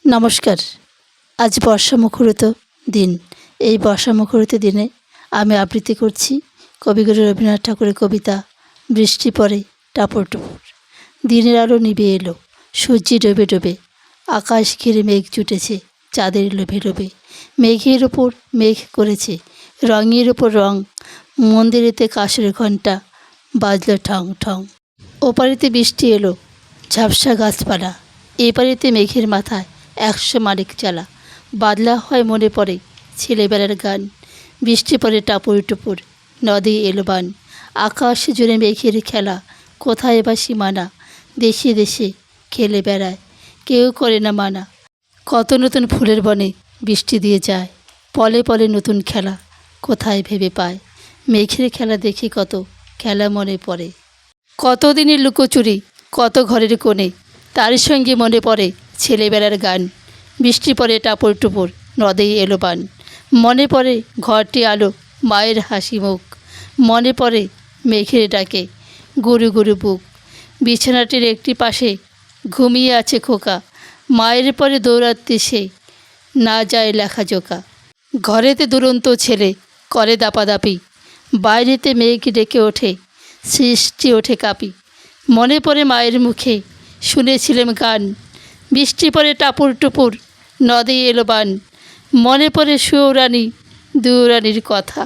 নমস্কার। আজ বর্ষা মুখরিত দিন। এই বর্ষা মুখরিত দিনে আমি আবৃত্তি করছি কবিগুরু রবীন্দ্রনাথ ঠাকুরের কবিতা বৃষ্টি পড়ে টাপর টুপুর। দিনের আলো নিভে এলো, সূর্যি ডোবে ডোবে, আকাশ ঘিরে মেঘ জুটেছে চাঁদের লোভে লোভে। মেঘের ওপর মেঘ করেছে রঙের ওপর রং, মন্দিরেতে কাঁসরের ঘণ্টা বাজল ঠং ঠং। ওপারেতে বৃষ্টি এলো, ঝাপসা গাছপালা, এপারেতে মেঘের মাথায় 100 মালিক চালা। বাদলা হয় মনে পড়ে ছেলেবেলার গান, বৃষ্টি পড়ে টাপুর টুপুর, নদী এলো বান। আকাশ জুড়ে মেঘের খেলা, কোথায় বা সীমানা, দেশে দেশে খেলে বেড়ায়, কেউ করে না মানা। কত নতুন ফুলের বনে বৃষ্টি দিয়ে যায়, পলে পলে নতুন খেলা কোথায় ভেবে পায়। মেঘের খেলা দেখে কত খেলা মনে পড়ে, কতদিনের লুকোচুরি কত ঘরের কোণে, তার সঙ্গে মনে পড়ে ছেলেবেলার গান। বৃষ্টি পড়ে টাপুর টুপুর, নদী এলো বান। মনে পড়ে ঘরটি আলো, মায়ের হাসি মুখ, মনে পড়ে মেঘের ডাকে গুরু গুরু বুক। বিছানাটির একটি পাশে ঘুমিয়ে আছে খোকা, মায়ের পরে দৌড়াতে সে না যায় লেখাজোকা। ঘরেতে দুরন্ত ছেলে করে দাপাদাপি, বাইরেতে মেঘ ডেকে ওঠে সৃষ্টি ওঠে কাঁপি। মনে পড়ে মায়ের মুখে শুনেছিলাম গান, বৃষ্টি পড়ে টাপুর টুপুর, নদী এলো বান। মনে পড়ে সুয়রানী দুরানির কথা।